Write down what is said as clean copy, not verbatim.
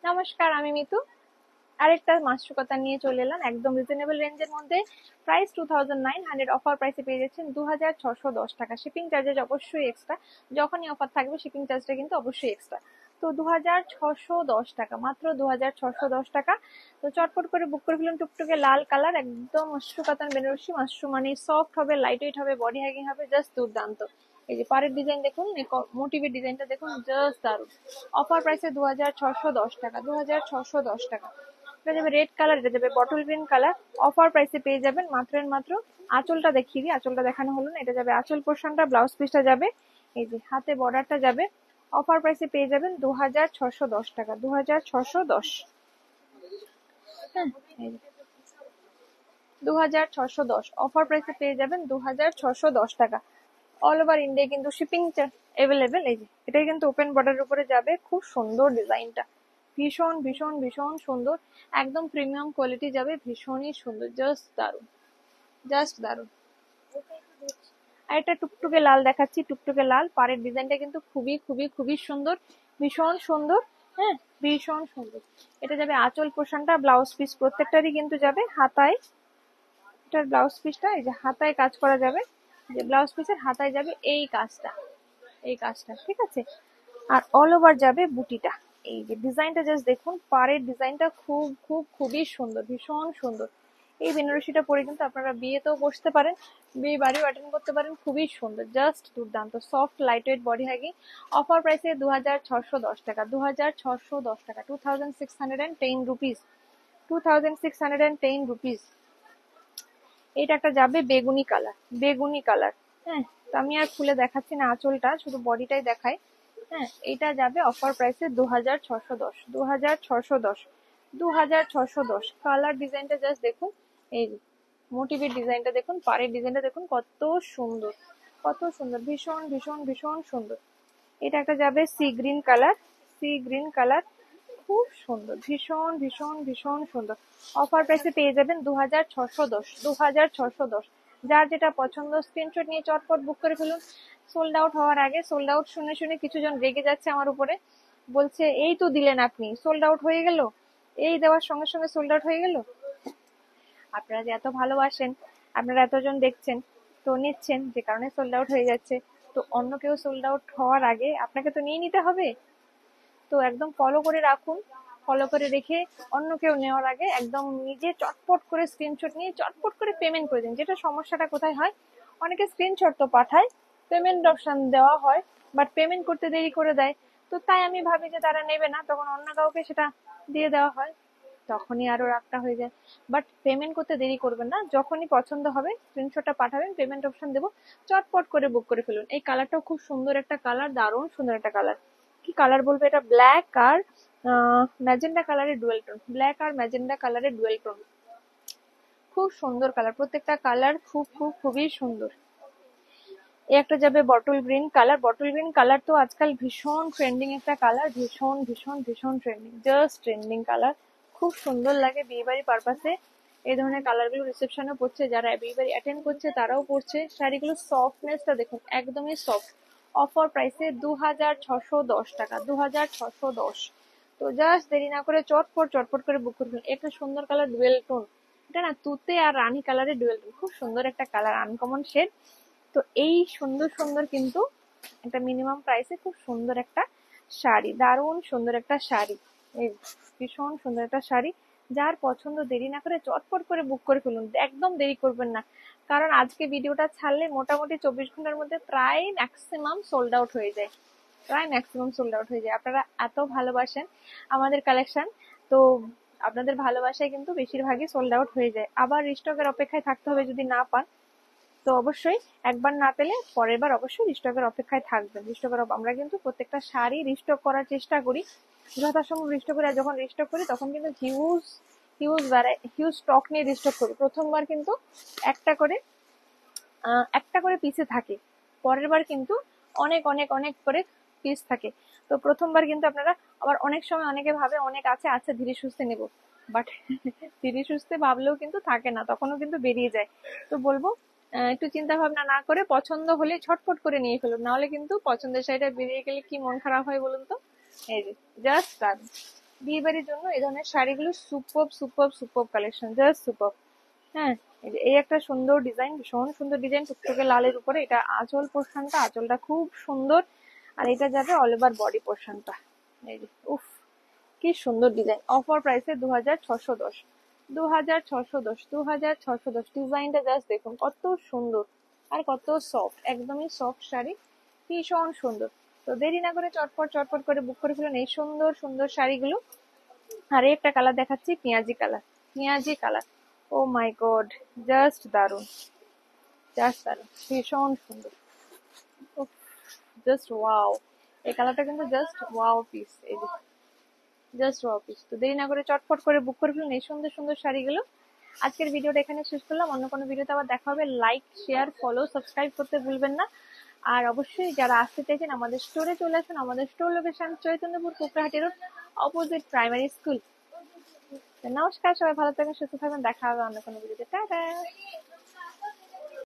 নমস্কার, আমি মিতু। আরেকটা মাশরু কাতান নিয়ে চলে এলাম একদম রিজনেবল রেঞ্জের মধ্যে। প্রাইস 2900, অফার প্রাইসে পেয়ে যাচ্ছেন 2610 টাকা। শিপিং চার্জেস অবশ্যই এক্সট্রা, যখনই অফার থাকবে শিপিং চার্জটা কিন্তু অবশ্যই এক্সট্রা। তো 2610 টাকা, মাত্র 2610 টাকা। তো চটপট করে বুক করে ফেলুন। টুকটুকে লাল কালার, একদম মাশরু কাতান বেনারসি। মাশরু মানে সফট হবে, লাইট ওয়েট হবে, বডি হ্যাগিং হবে, জাস্ট দুর্দান্ত। এই যে পাড়ের ডিজাইন দেখুন, মোটিভের ডিজাইনটা দেখুন, জাস্ট দারুন। অফার প্রাইসে 2610 টাকা, 2610 টাকা। এটা যাবে রেড কালার, এটা যাবে বটল গ্রিন কালার। অফার প্রাইসে পেয়ে যাবেন মাত্র মাত্র। আঁচলটা দেখিয়ে দিই, আঁচলটা দেখানো হলো না। এটা যাবে আঁচল পোর্শনটা, ব্লাউজ পিসটা যাবে এই যে, হাতে বর্ডারটা যাবে। অফার প্রাইসে পেয়ে যাবেন 2610 টাকা, 2610। হ্যাঁ, এই যে 2610 অফার প্রাইসে পেয়ে যাবেন 2610 টাকা। অল ওভার ইন্ডিয়া কিন্তু শিপিং অ্যাভেলেবেল। এই যে এটাই কিন্তু ওপেন বর্ডারের উপরে যাবে, খুব সুন্দর ডিজাইনটা, ভীষণ ভীষণ ভীষণ সুন্দর। একদম প্রিমিয়াম কোয়ালিটি যাবে, ভীষণই সুন্দর, জাস্ট দারুন, জাস্ট দারুন। আর এটা টুকটুকে লাল দেখাচ্ছি, টুকটুকে লাল। পাড়ের ডিজাইনটা কিন্তু খুবই খুবই খুবই সুন্দর, ভীষণ সুন্দর। হ্যাঁ, ভীষণ সুন্দর। এটা যাবে আঁচল পোর্শনটা, ব্লাউজ পিস প্রত্যেকটারই কিন্তু যাবে হাতায়। এটার ব্লাউজ পিসটা এই যে হাতায় কাজ করা যাবে, যে ব্লাউজ পিসের হাতায় যাবে এই কাজটা, এই কাজটা, ঠিক আছে। আর অল ওভার যাবে বুটিটা। এই যে ডিজাইনটা জাস্ট দেখুন, পাড়ের ডিজাইনটা খুব খুব খুবই সুন্দর, ভীষণ সুন্দর। এই বেনারসিটা পরে কিন্তু আপনারা বিয়েতেও বসতে পারেন, বিয়ে বাড়িও অ্যাটেন্ড করতে পারেন, খুবই সুন্দর, জাস্ট দুর্দান্ত। Soft light weight body hugging. Offer প্রাইসে 2610 টাকা, 2610 টাকা, 2610 রুপিস, 2610 রুপিস। এটা একটা যাবে বেগুনি কালার, বেগুনি কালার। হ্যাঁ, তো আমি আর খুলে দেখাচ্ছি না আঁচলটা, শুধু বডিটাই দেখাই। হ্যাঁ, এটা যাবে অফার প্রাইসে 2610, 2610, 2610। কালার ডিজাইনটা জাস্ট দেখুন, এই মোটিভের ডিজাইনটা দেখুন, পাড়ের ডিজাইনটা দেখুন, কত সুন্দর, কত সুন্দর, ভীষণ ভীষণ ভীষণ সুন্দর। এটা একটা যাবে sea green colour, sea green colour, খুব সুন্দর, ভীষণ ভীষণ ভীষণ সুন্দর। অফার প্রাইসে পেয়ে যাবেন 2610, 2610। যার যেটা পছন্দ স্ক্রিনশট নিয়ে চটপট বুক করে ফেলুন। সোল্ড আউট হওয়ার আগে, সোল্ড আউট শুনে শুনে কিছুজন রেগে যাচ্ছে আমার উপরে, বলছে এই তো দিলেন আপনি, সোল্ড আউট হয়ে গেল, এই দেওয়ার সঙ্গে সঙ্গে সোল্ড আউট হয়ে গেল। আপনারা যে এত ভালোবাসেন, আপনারা এতজন দেখছেন, তো নিচ্ছেন, যে কারণে সোল্ড আউট হয়ে যাচ্ছে। তো অন্য কেউ সোল্ড আউট হওয়ার আগে আপনাকে তো নিয়ে নিতে হবে। তো একদম ফলো করে রাখুন, ফলো করে রেখে অন্য কেউ নেওয়ার আগে একদম নিজে চটপট করে স্ক্রিনশট নিয়ে চটপট করে পেমেন্ট করে দিন। যেটা সমস্যাটা কোথায় হয়, অনেকে স্ক্রিনশট তো পাঠায়, পেমেন্ট অপশন দেওয়া হয়, বাট পেমেন্ট করতে দেরি করে দেয়। তো তাই আমি ভাবি যে তারা নেবে না, তখন অন্য কাউকে সেটা দিয়ে দেওয়া হয়, তখনই আরো রাগটা হয়ে যায়। বাট পেমেন্ট করতে দেরি করবেন না, যখনই পছন্দ হবে স্ক্রিনশটটা পাঠাবেন, পেমেন্ট অপশন দেবো, চটপট করে বুক করে ফেলুন। এই কালারটাও খুব সুন্দর একটা কালার, দারুণ সুন্দর একটা কালার। কি কালার বলবো, এটা ব্ল্যাক আর ম্যাজেন্ডা কালারের ডুয়েল টোন, ব্ল্যাক আর ম্যাজেন্ডা কালারের ডুয়েল টোন, খুব সুন্দর কালার, প্রত্যেকটা কালার খুব খুব খুবই সুন্দর। এই একটা যাবে bottle green colour, bottle green colour তো আজকাল ভীষণ ট্রেন্ডিং একটা কালার, ভীষণ ভীষণ ভীষণ ট্রেন্ডিং, জাস্ট ট্রেন্ডিং কালার, খুব সুন্দর লাগে বিয়ে বাড়ি পারপাসে। এই ধরনের কালারগুলো রিসেপশনেও পড়ছে, যারা বিয়ে বাড়ি অ্যাটেন্ড করছে তারাও পড়ছে। শাড়িগুলোর সফটনেসটা দেখুন, একদমই সফট। অফার প্রাইসে 2610 টাকা, 2610। তো জাস্ট দেরি না করে চটপট চটপট করে বুক করবেন। একটা সুন্দর কালার ডুয়েল টোন, এটা না তুতে আর রানী কালারের ডুয়েল টোন, খুব সুন্দর একটা কালার, আনকমন শেড। তো এই সুন্দর সুন্দর কিন্তু একটা মিনিমাম প্রাইসে খুব সুন্দর একটা শাড়ি, দারুণ সুন্দর একটা শাড়ি, এই ভীষণ সুন্দর একটা শাড়ি। যার পছন্দ দেরি না করে চটপট করে বুক করে ফেলুন, একদম দেরি করবেন না। কারণ আজকে ভিডিওটা ছাড়লে মোটামুটি 24 ঘন্টার মধ্যে প্রায় ম্যাক্সিমাম সোল্ড আউট হয়ে যায়, প্রায় ম্যাক্সিমাম সোল্ড আউট হয়ে যায়। আপনারা এত ভালোবাসেন আমাদের কালেকশন, তো আপনাদের ভালোবাসায় কিন্তু বেশিরভাগই সোল্ড আউট হয়ে যায়। আবার রিস্টকের অপেক্ষায় থাকতে হবে যদি না পান, তো অবশ্যই একবার না পেলে পরের বার অবশ্যই রিস্টকের অপেক্ষায় থাকবেন। আমরা কিন্তু প্রত্যেকটা শাড়ি রিস্টক করার চেষ্টা করি, যথাসম্ভব রিস্টক করি। আর যখন রিস্টক করি তখন কিন্তু হিউজ হিউজ হিউজ স্টক নিয়ে রিস্টক করি। প্রথমবার কিন্তু একটা করে একটা করে পিসে থাকে, পরের বার কিন্তু অনেক অনেক অনেক করে পিস থাকে। তো প্রথমবার কিন্তু আপনারা, আবার অনেক সময় অনেকে ভাবে অনেক আছে, আচ্ছা ধীরে সুস্থে নেব, বাট ধীরে সুস্থে ভাবলেও কিন্তু থাকে না, তখনও কিন্তু বেরিয়ে যায়। তো বলবো একটু চিন্তা ভাবনা না করে পছন্দ হলে ছটফট করে নিয়ে ফেলুন, নাহলে কিন্তু পছন্দের শাড়িটা বেরিয়ে গেলে কি মন খারাপ হয় বলুন তো। এই যে জাস্ট বিয়ে বাড়ির জন্য এই ধরনের শাড়িগুলো super super super collection, just super. হ্যাঁ, এই একটা সুন্দর ডিজাইন, ভীষণ সুন্দর ডিজাইন, টুকটুকে লালের উপরে। এটা আঁচল পোর্শনটা, আঁচলটা খুব সুন্দর। আর এটা যাবে অল ওভার বডি পোর্শনটা। এই যে উফ, কি সুন্দর ডিজাইন। অফার প্রাইসে 2610, 2610, 2610। ডিজাইনটা জাস্ট দেখুন কত সুন্দর আর কত সফট, একদমই সফট শাড়ি, ভীষণ সুন্দর। তো দেরি না করে চটপট চটপট করে বুক করে ফেলুন এই সুন্দর সুন্দর শাড়িগুলো। আর একটা কালার দেখাচ্ছি, পেঁয়াজি কালার, পেঁয়াজি কালার। ও মাই গড, জাস্ট দারুন, জাস্ট দারুন, ভীষণ সুন্দর, জাস্ট ওয়াও। এই কালারটা কিন্তু জাস্ট ওয়াও পিস, এই যে জাস্ট ওয়াও পিস। তো দেরি না করে চটপট করে বুক করে ফেলুন এই সুন্দর সুন্দর শাড়িগুলো। আজকের ভিডিওটা এখানে শেষ করলাম, অন্য কোনো ভিডিওতে আবার দেখা হবে। লাইক, শেয়ার, ফলো, সাবস্ক্রাইব করতে ভুলবেন না। আর অবশ্যই যারা আসতে চাইছেন আমাদের স্টোরে চলে আসুন। আমাদের store location Chaitanyapur Kokrahati road, opposite primary school. নমস্কার, সবাই ভালো থাকবেন, সুস্থ থাকবেন, দেখা হবে অন্য কোনো ভিডিওতে। টাটা।